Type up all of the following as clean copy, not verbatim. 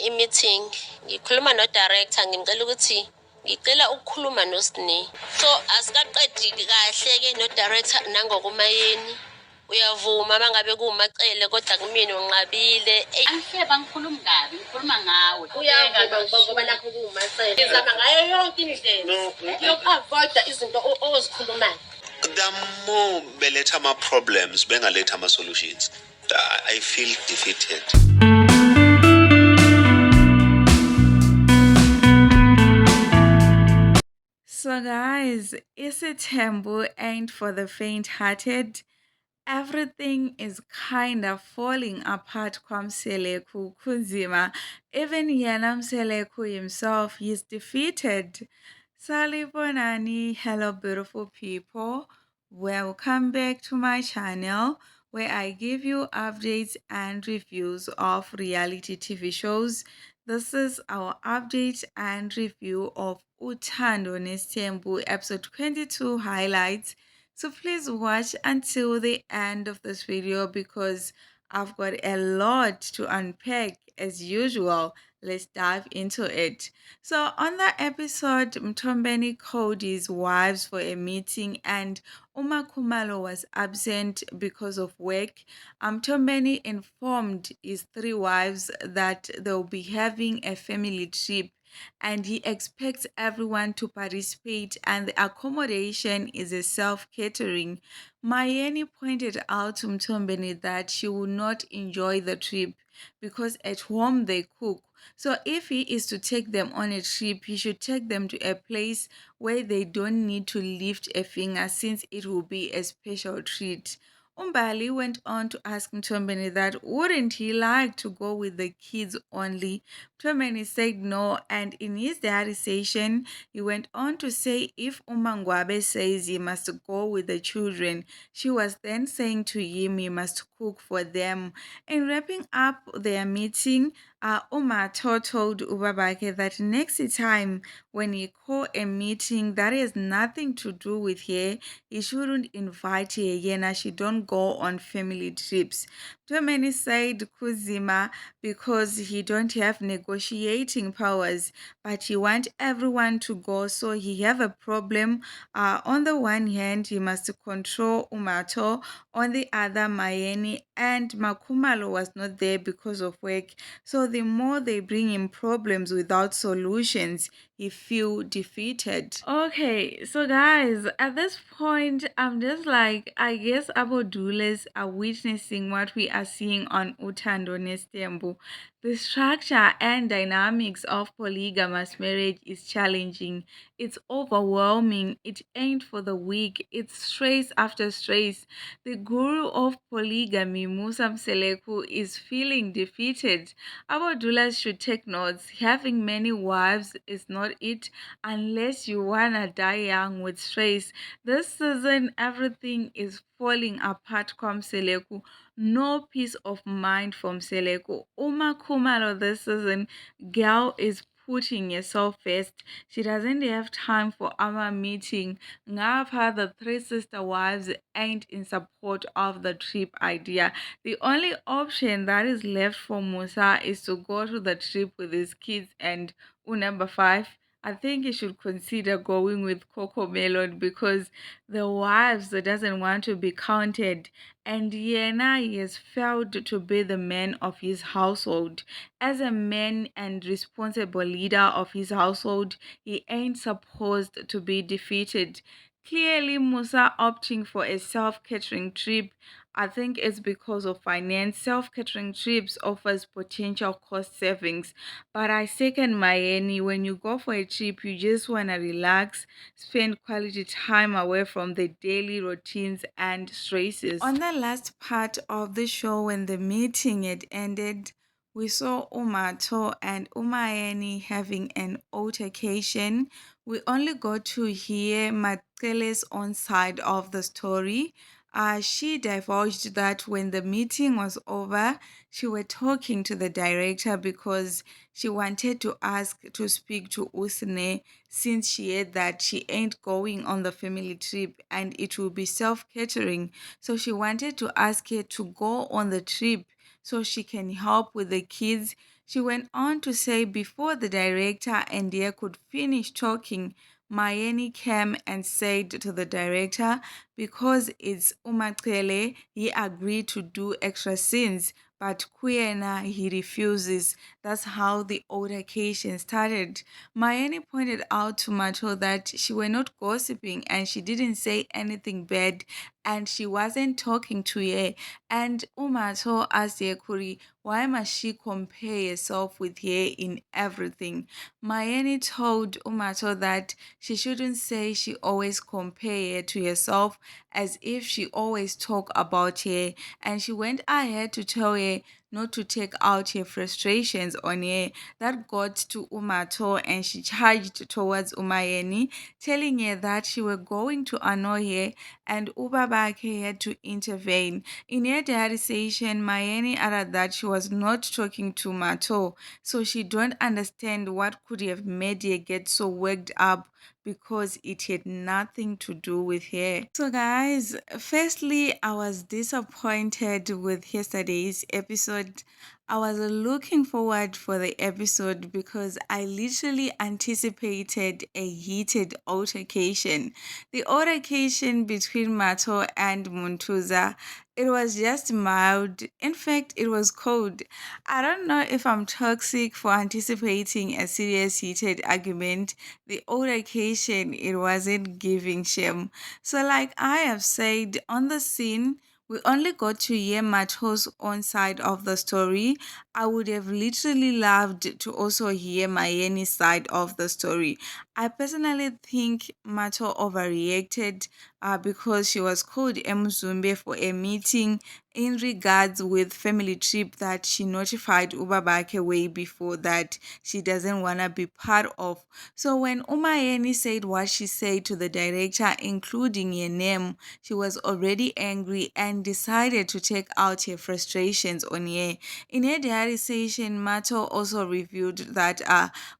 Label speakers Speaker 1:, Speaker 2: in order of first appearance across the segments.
Speaker 1: i-meeting ngikhuluma no-director ngimcela ukuthi ngicela ukukhuluma noSne. So asikaqedi kahle-ke no-director nangokumayeni. Uyavuma mangabe kuMacele kodwa kumina unqabile.
Speaker 2: Angihleba ngikhuluma kabi, ngikhuluma ngawe.
Speaker 1: Uyavuma ngoba nakho kuMacele. Ngizama ngayo yonke indlela yoku-avoida izinto ozikhulumayo.
Speaker 3: The more beletha ama-problems bengaletha ama-solutions, I feel defeated.
Speaker 4: So guys, Isithembu ain't for the faint-hearted. Everything is kind of falling apart kwamseleku kunzima. Even yena mseleku himself is defeated. Salibonani, hello beautiful people. Welcome back to my channel where I give you updates and reviews of reality TV shows. This is our update and review of Uthando Nes'thembu episode 22 highlights. So please watch until the end of this video because I've got a lot to unpack as usual. Let's dive into it. So on that episode, Mtombeni called his wives for a meeting and makhumalo was absent because of work. Mtombeni informed his 3 wives that they'll be having a family trip and he expects everyone to participate and the accommodation is a self-catering. Mayeni pointed out to Mtombeni that she will not enjoy the trip because at home they cook. So if he is to take them on a trip, he should take them to a place where they don't need to lift a finger since it will be a special treat. Umbali went on to ask Mtombeni that wouldn't he like to go with the kids only. Mtombeni said no, and in his diarization, he went on to say if mangwabe says he must go with the children, she was then saying to him he must cook for them. In wrapping up their meeting, Umato told Ubabake that next time when he call a meeting that has nothing to do with her, he shouldn't invite her yena she don't go on family trips. Mtomeni said Kuzima because he don't have negotiating powers, but he want everyone to go, so he have a problem. On the one hand, he must control Umato, on the other Mayeni, and Makhumalo was not there because of work. So the more they bring him problems without solutions, he feel defeated. Okay, so guys, at this point, I'm just like, I guess Abodules are witnessing what we are seeing on Uthando Nes'thembu. The structure and dynamics of polygamous marriage is challenging. It's overwhelming. It ain't for the weak. It's stress after stress. The guru of polygamy, Musa Mseleku, is feeling defeated. Our doulas should take notes. Having many wives is not it unless you wanna die young with stress. This season, everything is falling apart from Mseleku. No peace of mind from Mseleku. Makhumalo this season, girl is putting yourself first. She doesn't have time for our meeting. Ngapha the 3 sister wives ain't in support of the trip idea. The only option that is left for Musa is to go to the trip with his kids and number 5. I think he should consider going with Coco Melon because the wives doesn't want to be counted. And Yena, he has failed to be the man of his household. As a man and responsible leader of his household, he ain't supposed to be defeated. Clearly, Musa opting for a self-catering trip, I think it's because of finance. Self-catering trips offers potential cost savings. But I second Mayeni, when you go for a trip, you just want to relax, spend quality time away from the daily routines and stresses. On the last part of the show, when the meeting had ended, we saw Umato and Umayeni having an altercation. We only got to hear Macele's own side of the story. She divulged that when the meeting was over, she were talking to the director because she wanted to ask to speak to Usne since she heard that she ain't going on the family trip and it will be self-catering. So she wanted to ask her to go on the trip so she can help with the kids. She went on to say before the director and Dia could finish talking, Mayeni came and said to the director, because it's Macele, he agreed to do extra scenes, but Kuyena, he refuses. That's how the altercation started. Mayeni pointed out to Mato that she were not gossiping and she didn't say anything bad and she wasn't talking to her. And Umato asked Yekuri, why must she compare herself with her in everything? Mayeni told Umato that she shouldn't say she always compare her to herself as if she always talk about her, and she went ahead to tell her not to take out her frustrations on her. That got to Umato and she charged towards Umayeni, telling her that she were going to annoy her and Ubabake had to intervene. In her diarization, Mayeni added that she was not talking to Mato, so she don't understand what could have made her get so worked up because it had nothing to do with her. So, guys, firstly, I was disappointed with yesterday's episode. I was looking forward for the episode because I literally anticipated a heated altercation. The altercation between Mato and Muntuza, it was just mild. In fact, it was cold. I don't know if I'm toxic for anticipating a serious heated argument. The altercation, it wasn't giving shame. So, like I have said on the scene, we only got to hear Mato's own side of the story. I would have literally loved to also hear Mayeni's side of the story. I personally think Mato overreacted because she was called Mzumbe for a meeting in regards with family trip that she notified Ubabake way before that she doesn't want to be part of. So when Umayeni said what she said to the director, including her name, she was already angry and decided to take out her frustrations on her. In her diarization, Mato also revealed that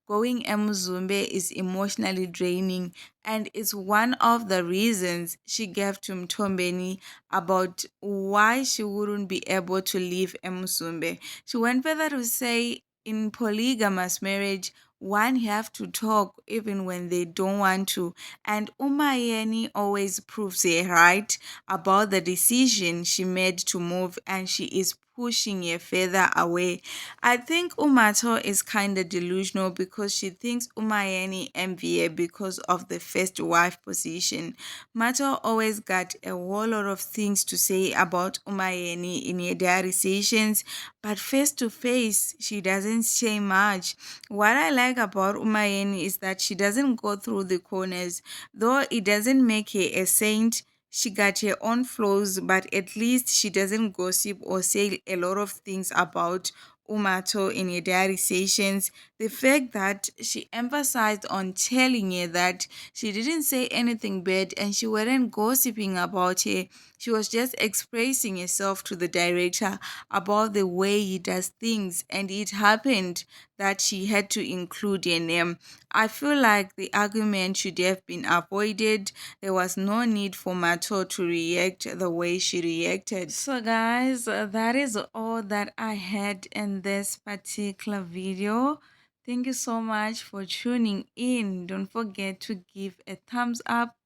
Speaker 4: going Mzumbe is emotionally draining and it's one of the reasons she gave to Mtombeni about why she wouldn't be able to leave Mzumbe. She went further to say in polygamous marriage, one have to talk even when they don't want to. And Umayeni always proves her right about the decision she made to move, and she is pushing her further away. I think Umato is kind of delusional because she thinks Umayeni envy her because of the first wife position. Mato always got a whole lot of things to say about Umayeni in her diarizations, but face to face, she doesn't say much. What I like about Umayeni is that she doesn't go through the corners. Though it doesn't make her a saint, she got her own flaws, but at least she doesn't gossip or say a lot of things about Umato in her diarizations. The fact that she emphasized on telling her that she didn't say anything bad and she wasn't gossiping about her. She was just expressing herself to the director about the way he does things, and it happened that she had to include her name. I feel like the argument should have been avoided. There was no need for Mato to react the way she reacted. So, guys, that is all that I had in this particular video. Thank you so much for tuning in. Don't forget to give a thumbs up,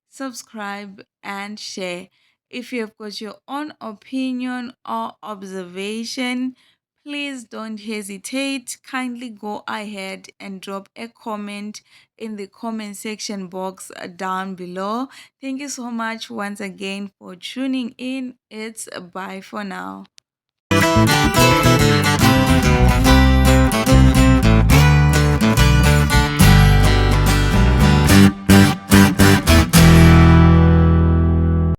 Speaker 4: subscribe, and share. If you have got your own opinion or observation, please don't hesitate. Kindly go ahead and drop a comment in the comment section box down below. Thank you so much once again for tuning in. It's bye for now.